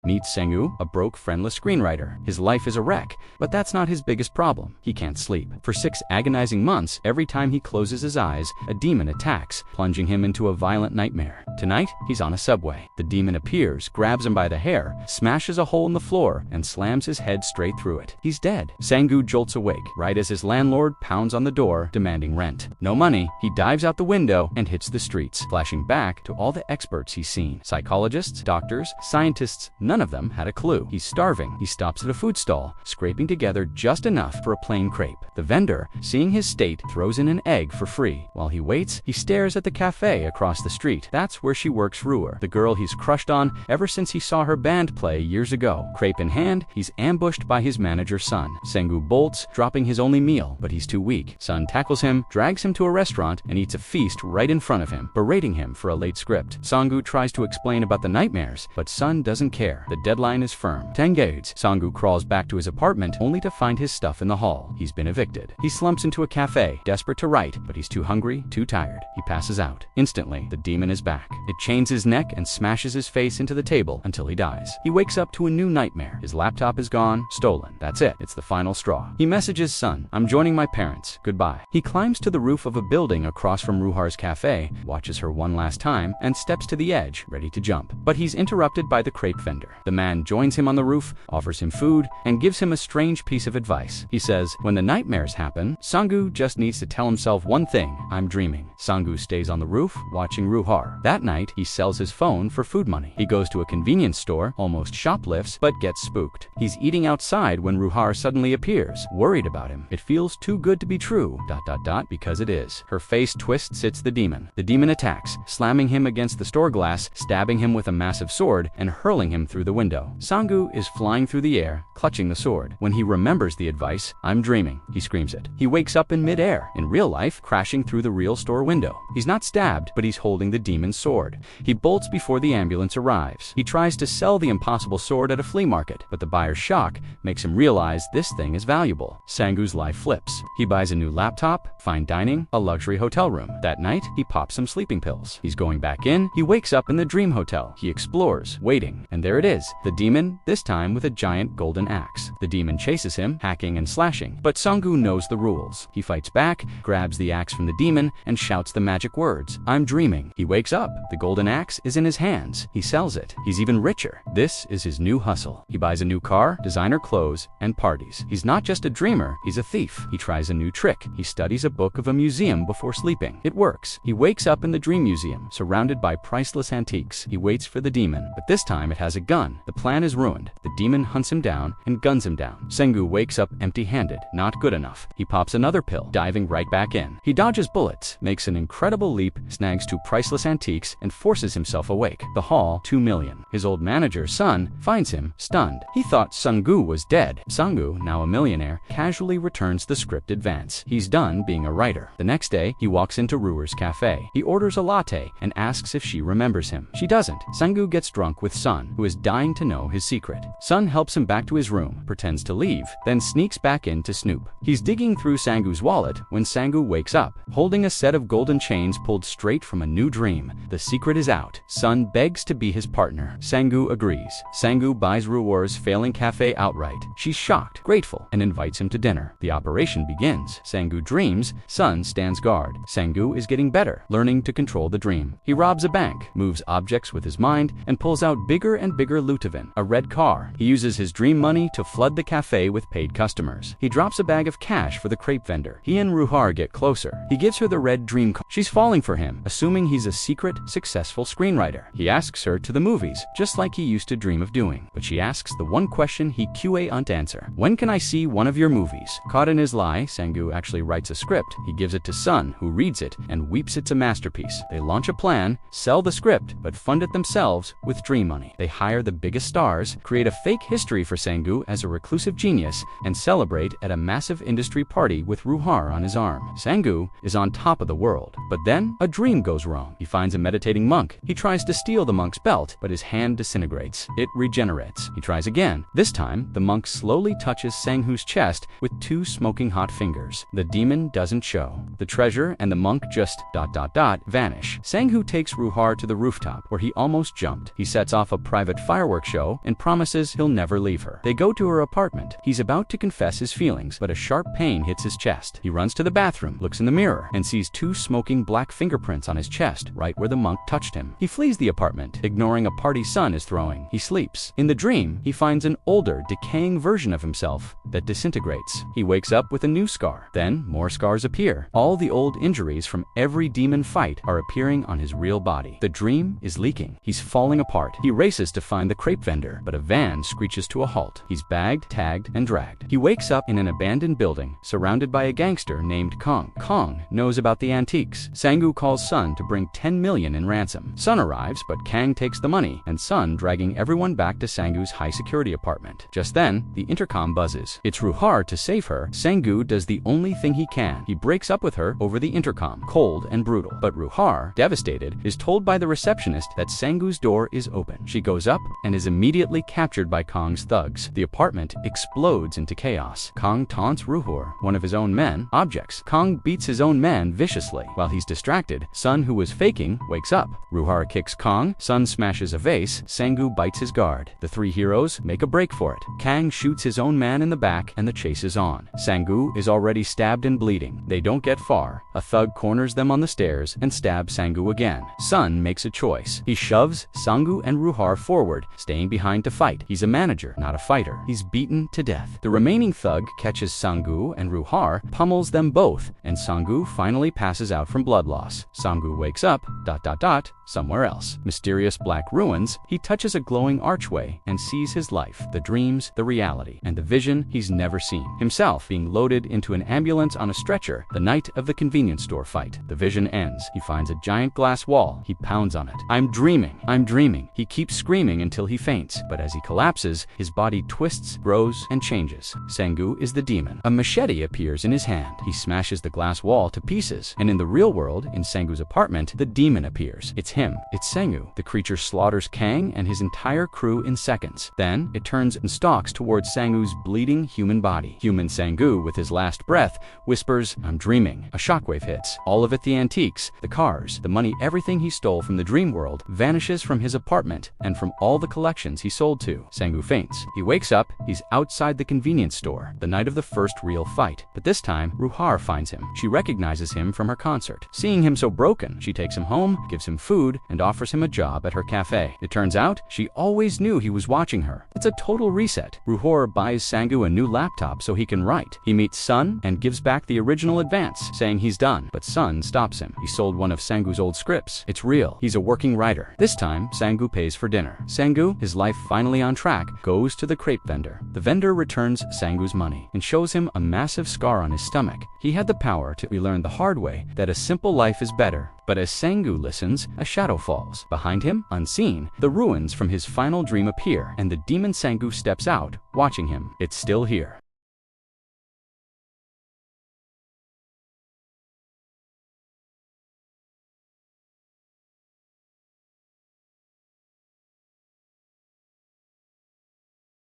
Meets Sanggu, a broke, friendless screenwriter. His life is a wreck, but that's not his biggest problem. He can't sleep. For 6 agonizing months, every time he closes his eyes, a demon attacks, plunging him into a violent nightmare. Tonight, he's on a subway. The demon appears, grabs him by the hair, smashes a hole in the floor, and slams his head straight through it. He's dead. Sanggu jolts awake, right as his landlord pounds on the door, demanding rent. No money, he dives out the window and hits the streets, flashing back to all the experts he's seen. Psychologists, doctors, scientists, none of them had a clue. He's starving. He stops at a food stall, scraping together just enough for a plain crepe. The vendor, seeing his state, throws in an egg for free. While he waits, he stares at the cafe across the street. That's where she works, Ruer, the girl he's crushed on ever since he saw her band play years ago. Crepe in hand, he's ambushed by his manager's son. Sanggu bolts, dropping his only meal, but he's too weak. Son tackles him, drags him to a restaurant, and eats a feast right in front of him, berating him for a late script. Sanggu tries to explain about the nightmares, but Son doesn't care. The deadline is firm. 10 days. Sanggu crawls back to his apartment only to find his stuff in the hall. He's been evicted. He slumps into a cafe, desperate to write, but he's too hungry, too tired. He passes out. Instantly, the demon is back. It chains his neck and smashes his face into the table until he dies. He wakes up to a new nightmare. His laptop is gone, stolen. That's it. It's the final straw. He messages Son, "I'm joining my parents. Goodbye." He climbs to the roof of a building across from Ruhar's cafe, watches her one last time, and steps to the edge, ready to jump. But he's interrupted by the crepe vendor. The man joins him on the roof, offers him food, and gives him a strange piece of advice. He says, when the nightmares happen, Sanggu just needs to tell himself one thing: I'm dreaming. Sanggu stays on the roof, watching Ruhar. That night, he sells his phone for food money. He goes to a convenience store, almost shoplifts, but gets spooked. He's eating outside when Ruhar suddenly appears, worried about him. It feels too good to be true, because it is. Her face twists, it's the demon. The demon attacks, slamming him against the store glass, stabbing him with a massive sword, and hurling him through the window. Sanggu is flying through the air, clutching the sword. When he remembers the advice, "I'm dreaming," he screams it. He wakes up in midair, in real life, crashing through the real store window. He's not stabbed, but he's holding the demon's sword. He bolts before the ambulance arrives. He tries to sell the impossible sword at a flea market, but the buyer's shock makes him realize this thing is valuable. Sanggu's life flips. He buys a new laptop, fine dining, a luxury hotel room. That night, he pops some sleeping pills. He's going back in. He wakes up in the dream hotel. He explores, waiting, and there it is, the demon, this time with a giant golden axe. The demon chases him, hacking and slashing, but Sanggu knows the rules. He fights back, grabs the axe from the demon, and shouts the magic words, "I'm dreaming." He wakes up. The golden axe is in his hands. He sells it. He's even richer. This is his new hustle. He buys a new car, designer clothes, and parties. He's not just a dreamer, he's a thief. He tries a new trick. He studies a book of a museum before sleeping. It works. He wakes up in the dream museum, surrounded by priceless antiques. He waits for the demon, but this time it has a gun. The plan is ruined. The demon hunts him down and guns him down. Sanggu wakes up empty-handed. Not good enough. He pops another pill, diving right back in. He dodges bullets, makes an incredible leap, snags 2 priceless antiques, and forces himself awake. The haul, 2 million. His old manager's son finds him, stunned. He thought Sanggu was dead. Sanggu, now a millionaire, casually returns the script advance. He's done being a writer. The next day, he walks into Ruer's cafe. He orders a latte and asks if she remembers him. She doesn't. Sanggu gets drunk with Son, who is dying to know his secret. Son helps him back to his room, pretends to leave, then sneaks back in to snoop. He's digging through Sanggu's wallet when Sanggu wakes up, holding a set of golden chains pulled straight from a new dream. The secret is out. Son begs to be his partner. Sanggu agrees. Sanggu buys Ruer's failing cafe outright. She's shocked, grateful, and invites him to dinner. The operation begins. Sanggu dreams. Son stands guard. Sanggu is getting better, learning to control the dream. He robs a bank, moves objects with his mind, and pulls out bigger and bigger Lutavin, a red car. He uses his dream money to flood the cafe with paid customers. He drops a bag of cash for the crepe vendor. He and Ruhar get closer. He gives her the red dream car. She's falling for him, assuming he's a secret, successful screenwriter. He asks her to the movies, just like he used to dream of doing. But she asks the one question he can't answer. When can I see one of your movies? Caught in his lie, Sanggu actually writes a script. He gives it to Son, who reads it and weeps it's a masterpiece. They launch a plan, sell the script, but fund it themselves with dream money. They hire the biggest stars, create a fake history for Sanggu as a reclusive genius, and celebrate at a massive industry party with Ruhar on his arm. Sanggu is on top of the world. But then, a dream goes wrong. He finds a meditating monk. He tries to steal the monk's belt, but his hand disintegrates. It regenerates. He tries again. This time, the monk slowly touches Sanggu's chest with 2 smoking hot fingers. The demon doesn't show. The treasure and the monk just vanish. Sanggu takes Ruhar to the rooftop, where he almost jumped. He sets off a private fight fireworks show and promises he'll never leave her. They go to her apartment. He's about to confess his feelings, but a sharp pain hits his chest. He runs to the bathroom, looks in the mirror, and sees 2 smoking black fingerprints on his chest, right where the monk touched him. He flees the apartment, ignoring a party Sun is throwing. He sleeps. In the dream, he finds an older, decaying version of himself that disintegrates. He wakes up with a new scar. Then, more scars appear. All the old injuries from every demon fight are appearing on his real body. The dream is leaking. He's falling apart. He races to find the crepe vendor, but a van screeches to a halt. He's bagged, tagged, and dragged. He wakes up in an abandoned building, surrounded by a gangster named Kong. Kong knows about the antiques. Sang-woo calls Sun to bring 10 million in ransom. Sun arrives, but Kang takes the money, and Sun dragging everyone back to Sang-woo's high-security apartment. Just then, the intercom buzzes. It's Ruhar to save her. Sang-woo does the only thing he can. He breaks up with her over the intercom, cold and brutal. But Ruhar, devastated, is told by the receptionist that Sang-woo's door is open. She goes up and is immediately captured by Kong's thugs. The apartment explodes into chaos. Kong taunts Ruhar, one of his own men, objects. Kong beats his own man viciously. While he's distracted, Sun, who was faking, wakes up. Ruhar kicks Kong, Sun smashes a vase, Sang-woo bites his guard. The 3 heroes make a break for it. Kang shoots his own man in the back and the chase is on. Sang-woo is already stabbed and bleeding. They don't get far. A thug corners them on the stairs and stabs Sang-woo again. Sun makes a choice. He shoves Sang-woo and Ruhar forward, staying behind to fight. He's a manager, not a fighter. He's beaten to death. The remaining thug catches Sang-woo and Ruhar, pummels them both, and Sang-woo finally passes out from blood loss. Sang-woo wakes up, somewhere else. Mysterious black ruins. He touches a glowing archway and sees his life, the dreams, the reality, and the vision he's never seen. Himself being loaded into an ambulance on a stretcher the night of the convenience store fight. The vision ends. He finds a giant glass wall. He pounds on it. I'm dreaming. I'm dreaming. He keeps screaming until he faints, but as he collapses, his body twists, grows, and changes. Sang-woo is the demon. A machete appears in his hand. He smashes the glass wall to pieces, and in the real world, in Sang-woo's apartment, the demon appears. It's him. It's Sang-woo. The creature slaughters Kang and his entire crew in seconds. Then, it turns and stalks towards Sang-woo's bleeding human body. Human Sang-woo, with his last breath, whispers, I'm dreaming. A shockwave hits. All of it the antiques, the cars, the money, everything he stole from the dream world vanishes from his apartment and from all the collections he sold to. Sang-woo faints. He wakes up. He's outside the convenience store, the night of the first real fight. But this time, Ruhar finds him. She recognizes him from her concert. Seeing him so broken, she takes him home, gives him food, and offers him a job at her cafe. It turns out, she always knew he was watching her. It's a total reset. Ruhar buys Sang-woo a new laptop so he can write. He meets Sun and gives back the original advance, saying he's done. But Sun stops him. He sold one of Sang-woo's old scripts. It's real. He's a working writer. This time, Sang-woo pays for dinner. Sang-woo, his life finally on track, goes to the crepe vendor. The vendor returns Sang-woo's money and shows him a massive scar on his stomach. He had the power to relearn the hard way that a simple life is better. But as Sang-woo listens, a shadow falls. Behind him, unseen, the ruins from his final dream appear, and the demon Sang-woo steps out, watching him. It's still here.